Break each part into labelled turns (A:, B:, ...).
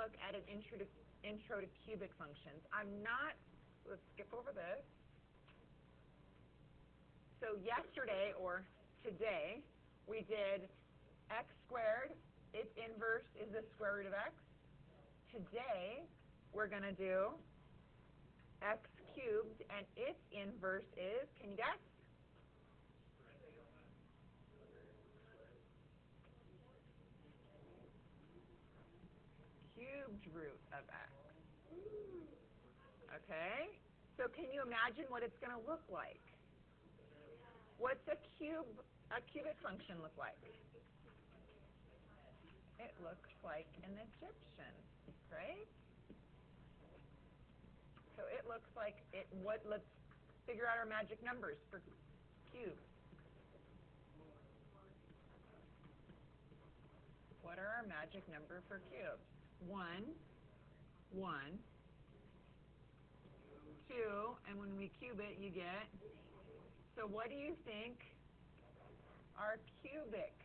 A: look at an intro to cubic functions. Let's skip over this. So yesterday, or today, we did x squared, its inverse is the square root of x. Today, we're going to do x cubed, and its inverse is, can you guess? Cubed root of x. Okay? So can you imagine what it's going to look like? What's a cubic function look like? It looks like an Egyptian, right? So it looks like let's figure out our magic numbers for cubes. What are our magic number for cubes? 1, 1, 2, and when we cube it, you get. So what do you think our cubic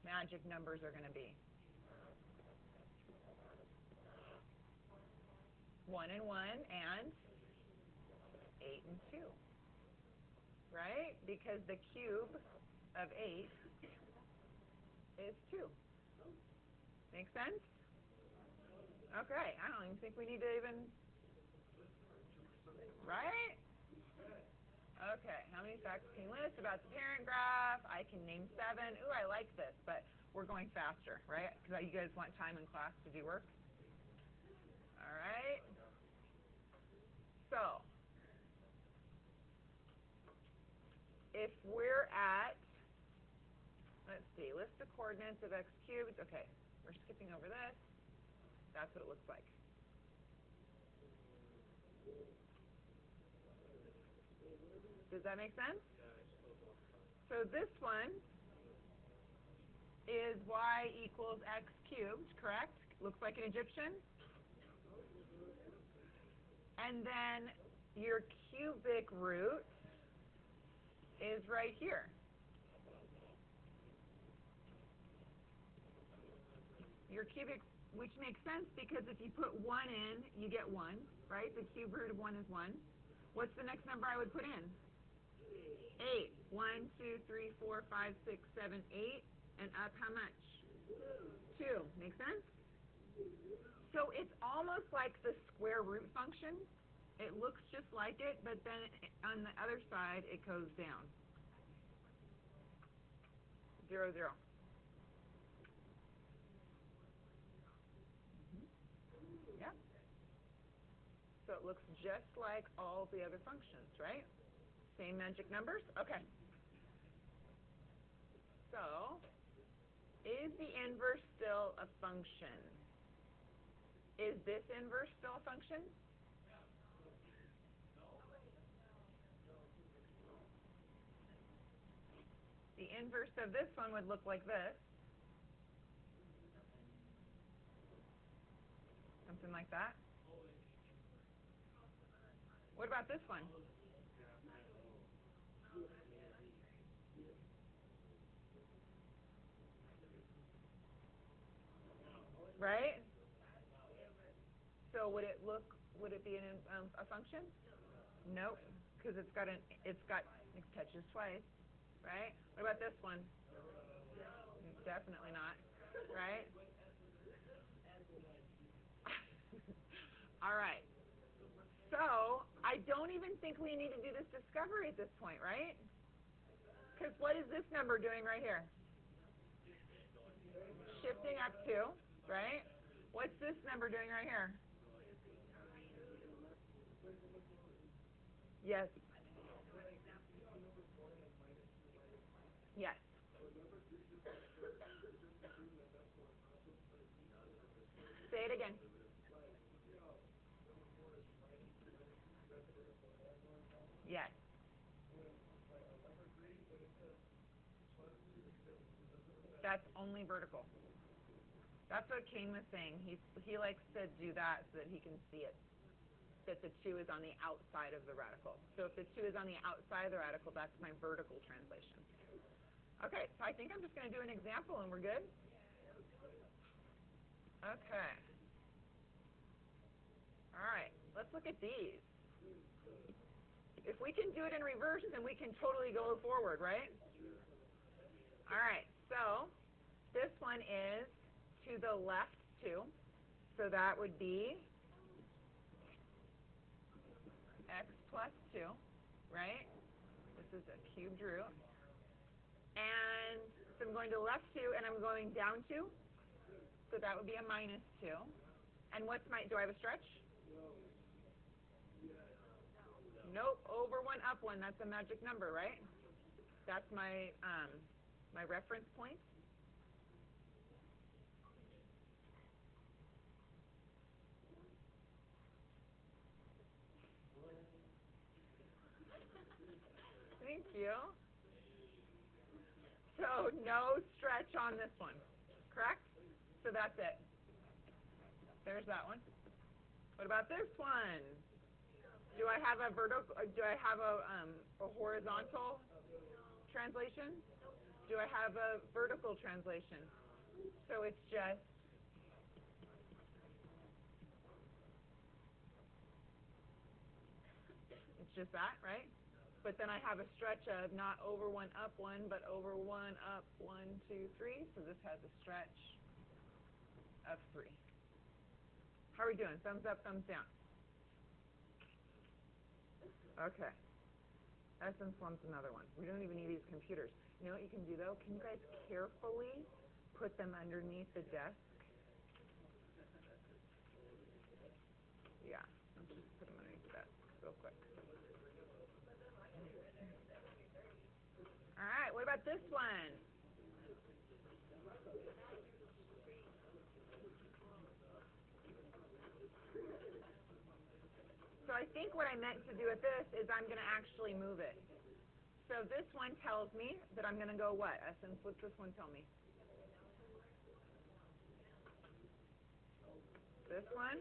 A: magic numbers are going to be? 1 and 1 and 8 and 2. Right? Because the cube of 8 is 2. Make sense? Okay, I don't even think we need to even, right? Okay, how many facts can you list about the parent graph? I can name 7. Ooh, I like this, but we're going faster, right? Because you guys want time in class to do work. All right. So, if we're at, let's see, list the coordinates of x cubed. Okay, we're skipping over this. That's what it looks like. Does that make sense? So this one is y equals x cubed, correct? Looks like an Egyptian. And then your cubic root is right here. Your cubic, which makes sense because if you put 1 in, you get 1, right? The cube root of 1 is 1. What's the next number I would put in? 8. 1, 2, 3, 4, 5, 6, 7, 8. And up how much? 2. Make sense? So it's almost like the square root function. It looks just like it, but then on the other side, it goes down. 0, 0. Yeah. So it looks just like all the other functions, right? Same magic numbers? Okay. So, is the inverse still a function? Is this inverse still a function? The inverse of this one would look like this. Something like that. What about this one? Right? So would it be a function? Nope, because it touches twice, right? What about this one? Definitely not, right? All right. So I don't even think we need to do this discovery at this point, right? Because what is this number doing right here? Shifting up 2, right? What's this number doing right here? Yes. Yes. Say it again. Yes. That's only vertical. That's what Kane was saying. He likes to do that so that he can see it, that the 2 is on the outside of the radical. So if the 2 is on the outside of the radical, that's my vertical translation. Okay, so I think I'm just going to do an example and we're good. Okay. All right, let's look at these. If we can do it in reverse, then we can totally go forward, right? All right, so this one is to the left 2. So that would be x plus 2, right? This is a cubed root. And so I'm going to the left 2, and I'm going down 2. So that would be a minus 2. And what's my, do I have a stretch? Nope, over 1, up 1. That's a magic number, right? That's my, my reference point. Thank you. So no stretch on this one, correct? So that's it. There's that one. What about this one? Do I have a vertical? Do I have a horizontal translation? Do I have a vertical translation? So it's just that, right? But then I have a stretch of not over 1, up 1, but over 1, up 1, 2, 3. So this has a stretch of 3. How are we doing? Thumbs up, thumbs down. Okay. Essence lumps, another one. We don't even need these computers. You know what you can do, though? Can you guys carefully put them underneath the desk? Yeah. Let's just put them underneath the desk real quick. All right. What about this one? So I think what I meant to do with this is I'm going to actually move it. So this one tells me that I'm going to go what? Essence, what's this one tell me? This one,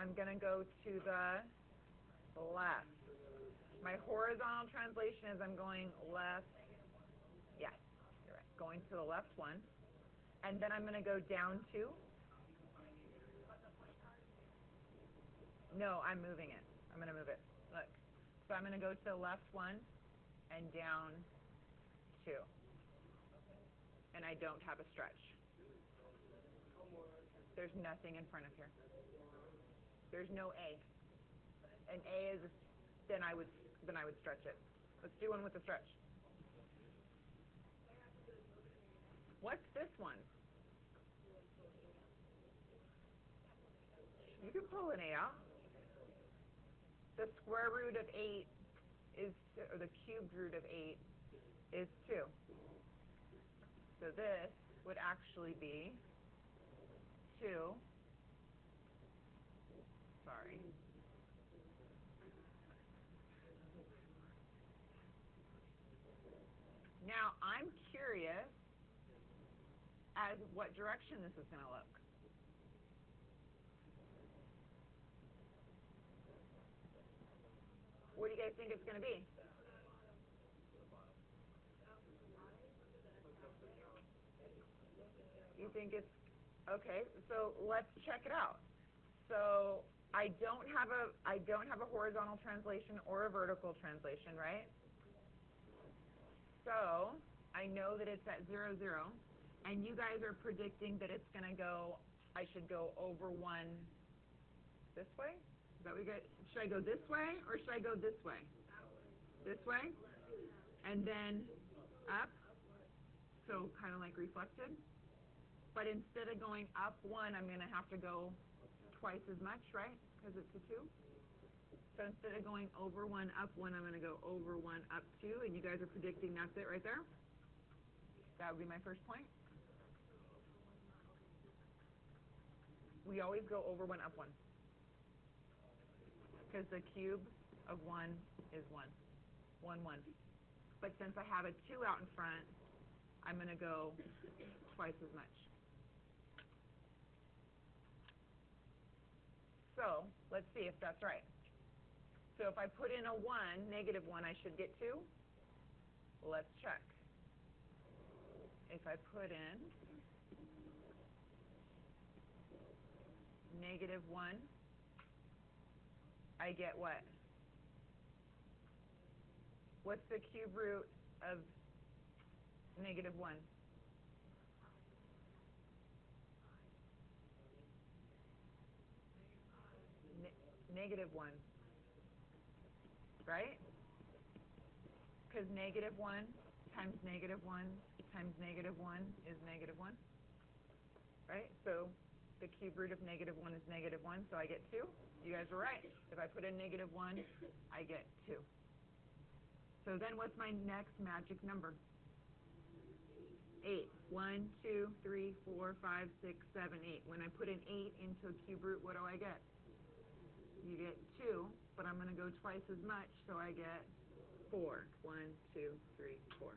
A: I'm going to go to the left. My horizontal translation is I'm going left. Yes, you're right. Going to the left one. And then I'm going to go down 2. No, I'm moving it. I'm going to move it. Look. So I'm going to go to the left 1 and down 2. And I don't have a stretch. There's nothing in front of here. There's no A. An A is, then I would stretch it. Let's do one with a stretch. What's this one? You can pull an A out. The square root of 8 is, or the cubed root of 8 is 2. So this would actually be 2. Sorry. Now, I'm curious as what direction this is going to look. What do you guys think it's going to be? You think it's, okay, so let's check it out. So I don't have a horizontal translation or a vertical translation, right? So I know that it's at 0, 0. And you guys are predicting that it's going to go, I should go over 1 this way? Is that what you guys, should I go this way or should I go this way? This way? And then up? So kind of like reflected? But instead of going up 1, I'm going to have to go twice as much, right? Because it's a 2. So instead of going over 1, up 1, I'm going to go over 1, up 2. And you guys are predicting that's it right there? That would be my first point. We always go over 1, up 1. Because the cube of 1 is 1. 1, 1. But since I have a 2 out in front, I'm going to go twice as much. So let's see if that's right. So if I put in a 1, negative 1, I should get 2. Let's check. If I put in negative 1, I get what? What's the cube root of negative 1? Negative 1, right? Because negative 1 times negative 1 times negative 1 is negative 1, right? So the cube root of negative 1 is negative 1, so I get 2. You guys were right. If I put in negative 1, I get 2. So then what's my next magic number? 8. 1, 2, 3, 4, 5, 6, 7, 8. When I put an 8 into a cube root, what do I get? You get 2, but I'm going to go twice as much, so I get 4. 1, 2, 3, 4.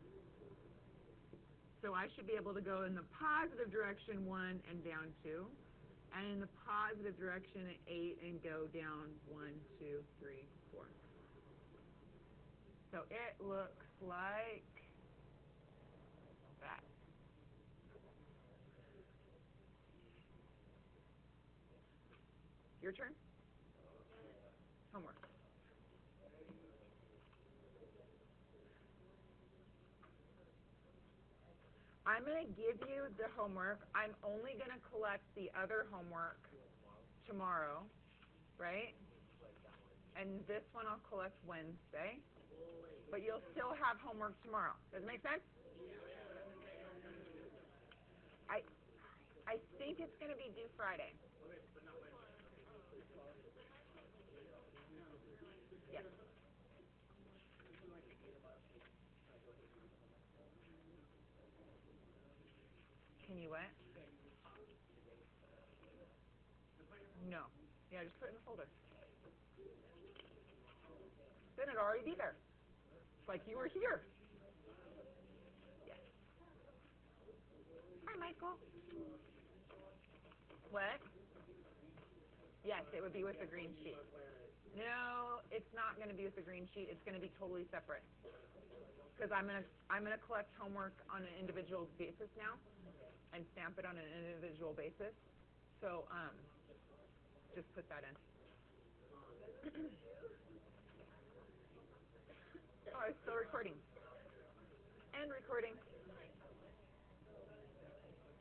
A: So I should be able to go in the positive direction 1 and down 2, and in the positive direction 8 and go down 1, 2, 3, 4. So it looks like that. Your turn? Homework. I'm going to give you the homework. I'm only going to collect the other homework tomorrow, right? And this one I'll collect Wednesday. But you'll still have homework tomorrow. Does it make sense? I think it's going to be due Friday. Yes. Can you what? No. Yeah, just put it in the folder. Then it'll already be there. Like you were here. Yes. Hi, Michael. What? Yes, it would be with the green sheet. No, it's not going to be with the green sheet. It's going to be totally separate. Because I'm gonna collect homework on an individual basis now, and stamp it on an individual basis. So just put that in. Oh, it's still recording. And recording.